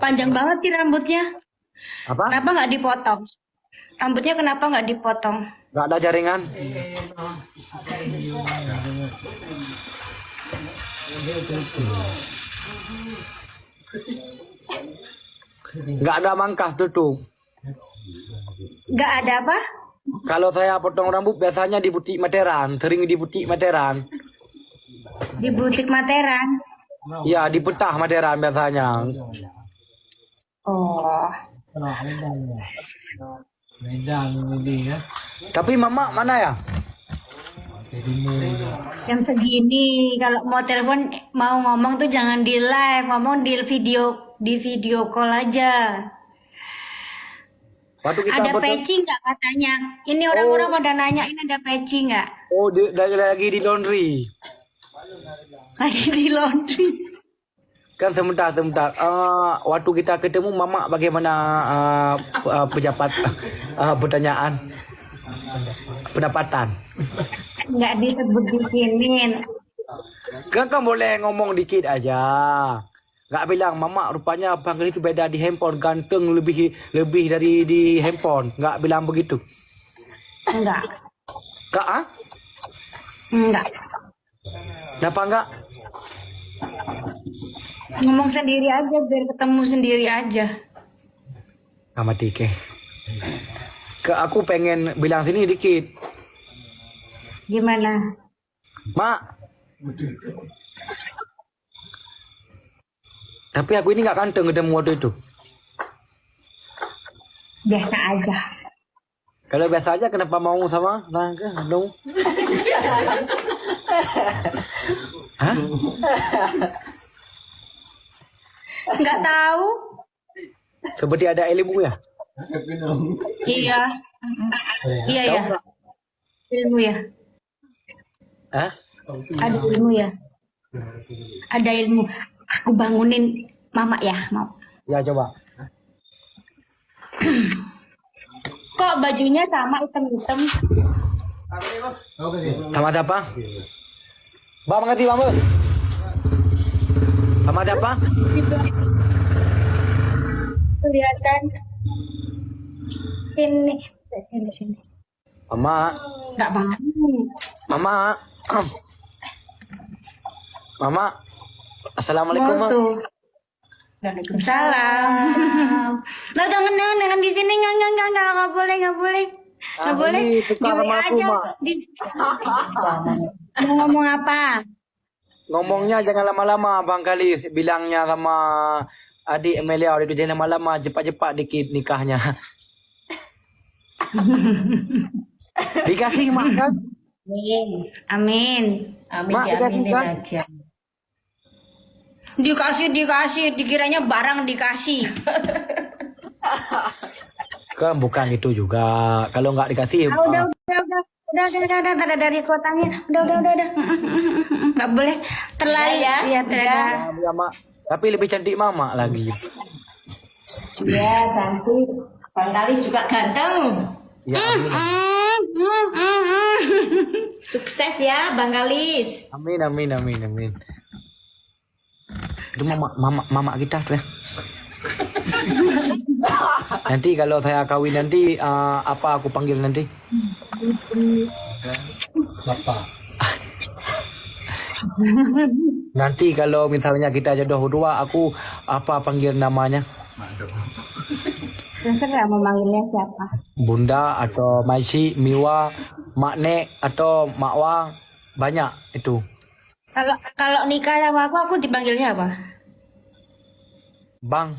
Panjang banget sih rambutnya. Apa? Kenapa nggak dipotong? Rambutnya kenapa nggak dipotong? Nggak ada jaringan. Nggak ada mangkah tuh. Nggak ada apa? Kalau saya potong rambut biasanya di butik Materan, sering di butik Materan. Di butik Materan. Ya, di Petah Materan biasanya. Oh. Medan ini ya. Tapi mama mana ya? Jam segini kalau mau telepon mau ngomong tuh jangan di live, ngomong di video call aja. Waktu kita Ada potong, peci nggak katanya? Ini orang-orang pada nanya ini ada peci nggak? oh lagi di laundry. Lagi di laundry. Kan sebentar. Waktu kita ketemu mama bagaimana pejabat pertanyaan pendapatan. Nggak disebut di sini. Kan boleh ngomong dikit aja. Nggak bilang mama rupanya panggil itu beda di handphone, ganteng lebih dari di handphone. Nggak bilang begitu. Enggak. Kak, Enggak. kenapa enggak? Ngomong sendiri aja biar ketemu sendiri aja. Sama Dike. Aku pengen bilang sini dikit. Gimana? Mak. Tapi aku ini nggak ganteng ketemu waktu itu. Biasa aja. Kalau biasa aja kenapa mau sama? Nah, dong. Hah? Nggak tahu. Seperti ada ilmu ya? Iya. Iya ya. Ilmu ya. Hah? Ada ilmu ya. Ada ilmu. Aku bangunin mama ya, mau. Ya coba. Kok bajunya sama hitam-hitam? Sama siapa? Bang mengerti bang? Sama siapa? Kelihatan. Sini. Mama. Nggak bangun. Mama. Mama. Assalamualaikum, Mau Ma. tuh. Waalaikumsalam. Nah, jangan di sini nggak boleh. Nggak boleh. Ini Di tukar WA sama aku, aja. Ma. Mau ngomong apa? Ngomongnya jangan lama-lama, Bang Kali. Bilangnya sama adik Amelia, itu jangan lama-lama, cepat-cepat dikit nikahnya. Dikasih mak kan? Amin. Mak dikasih kan? Dikasih, dikiranya barang dikasih. Kan bukan itu juga. Kalau nggak dikasih, Udah, dari kotanya. Udah. Nggak boleh terlalu Ya, ya, terlalu. ya, Mak. Tapi lebih cantik mama lagi. Iya, cantik. Bang Kalis juga ganteng. Ya, amin. Sukses ya, Bang Kalis. Amin. Itu mama kita tuh ya. Nanti kalau saya kawin nanti apa aku panggil nanti? Bapak. Nanti kalau misalnya kita jodoh berdua, aku apa panggil namanya? Terserah mau manggilnya siapa. Bunda atau Maisi, Miwa, Makne atau Makwa, banyak itu. Kalau nikah sama aku dipanggilnya apa? Bang.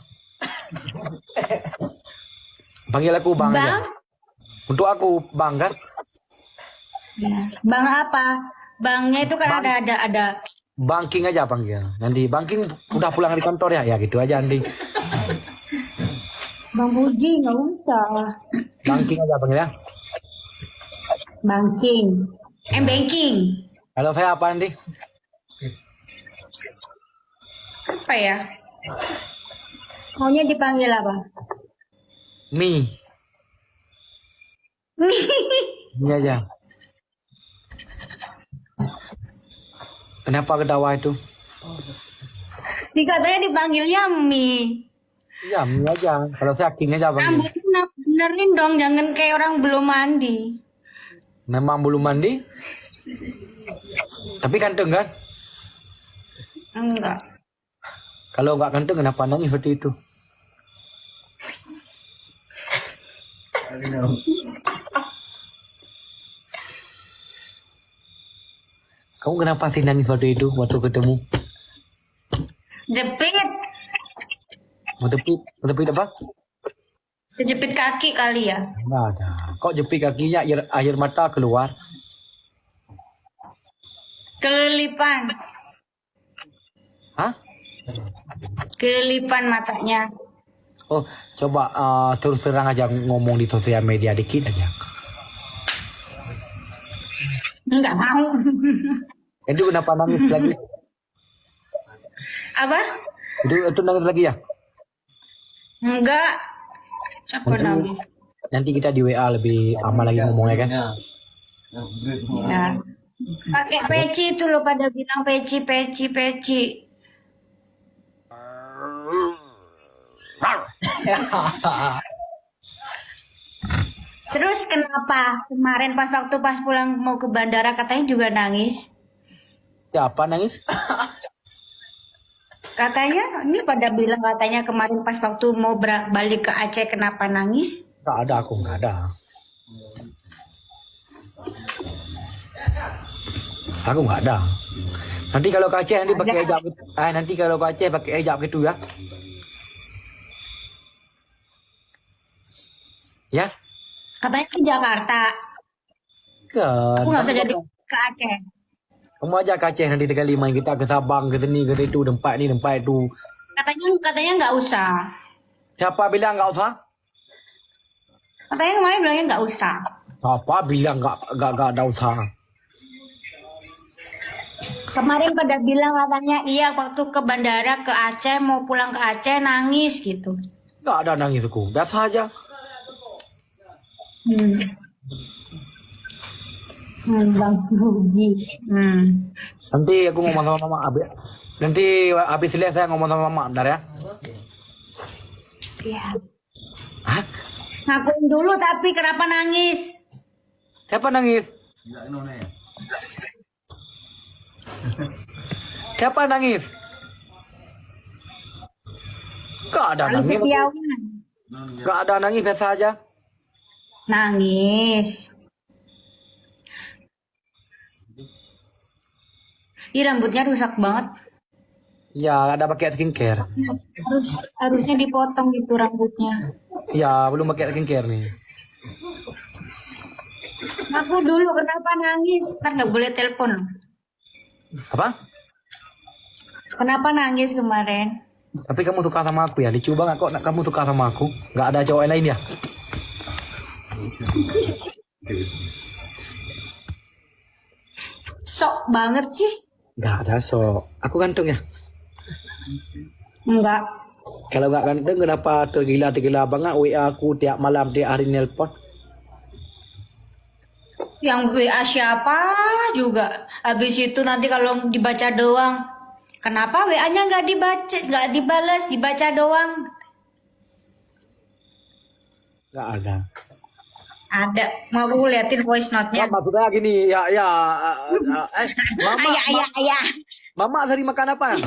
Panggil aku Bang, Bang? aja. Untuk aku Bang kan? Ya. Bang apa? Bangnya itu kan Bang. ada. Bang King aja panggil. Nanti Bang King udah pulang di kantor ya? Ya gitu aja nanti. Bang Puji nggak usah. Bang King aja panggil ya. Banking. Banking. Kalau saya apa nanti? Apa ya? Maunya dipanggil apa? Mi. Mi aja. Kenapa ketawa itu? Dikatanya dipanggilnya Mi. Ya, mie aja. Kalau saya King aja bang. Rambutnya benerin dong, jangan kayak orang belum mandi. Memang belum mandi. Tapi ganteng kan? Enggak. Kalau nggak ganteng kenapa nangis seperti itu? Kamu kenapa sih nangis waktu itu waktu ketemu? Jepit. Mau tepit apa? Jepit kaki kali ya. Nggak ada. Kok jepit kakinya air mata keluar? Kelilipan. Hah? Kelilipan matanya. Oh, coba terus terang aja ngomong di sosial media dikit aja. Enggak mau. Itu kenapa nangis lagi? Apa? Itu nangis lagi ya? Enggak. Siapa nangis? Nanti kita di WA lebih aman lagi ngomongnya kan? Ya. Pakai peci itu loh, pada bilang peci. Terus kenapa kemarin pas pulang mau ke bandara katanya juga nangis? Siapa nangis? Katanya ini pada bilang katanya kemarin pas waktu mau balik ke Aceh kenapa nangis? Nggak ada, aku nggak ada. Aku nggak ada. Nanti kalau ke Aceh nanti pakai hijab. Nanti kalau ke Aceh pakai hijab gitu ya. Ya? Katanya ke Jakarta. Kan. Aku nggak usah jadi ke Aceh. Kamu aja ke Aceh nanti 35 kita ke Sabang, ke sini, ke situ, tempat ini, tempat itu. Katanya nggak usah. Siapa bilang nggak usah? Katanya kemarin bilangnya nggak usah. Siapa bilang nggak ada usah? Kemarin pada bilang katanya iya waktu ke bandara ke Aceh mau pulang ke Aceh nangis gitu. Nggak ada nangis aku, biasa aja. Bang Rugi. Nanti aku ngomong sama mama Abi. Nanti habis lihat saya ngomong sama mama, bentar ya. Iya. Hah? Ngakuin dulu tapi kenapa nangis? Siapa nangis? Siapa nangis? Gak ada Ali nangis. Setiawan. Gak ada nangis, biasa aja. Nangis. Ih, rambutnya rusak banget. Ya, ada pakai skincare. Harusnya dipotong gitu rambutnya. Ya, belum pakai skincare nih. Aku dulu kenapa nangis? Ntar nggak boleh telepon. Apa? Kenapa nangis kemarin? Tapi kamu suka sama aku ya? Lucu banget kok kamu suka sama aku. Gak ada cowok lain ya? Sok banget sih. Gak ada so. Aku ganteng ya? Enggak. Kalau gak ganteng kenapa tergila-tergila banget WA aku tiap malam tiap hari nelpon? Yang WA siapa juga. Habis itu nanti kalau dibaca doang. Kenapa WA-nya nggak dibaca, nggak dibalas, dibaca doang? Gak ada. Ada. Mau aku liatin voice note-nya. Maksudnya gini, ya, Mama, Ayah. Mama tadi makan apa?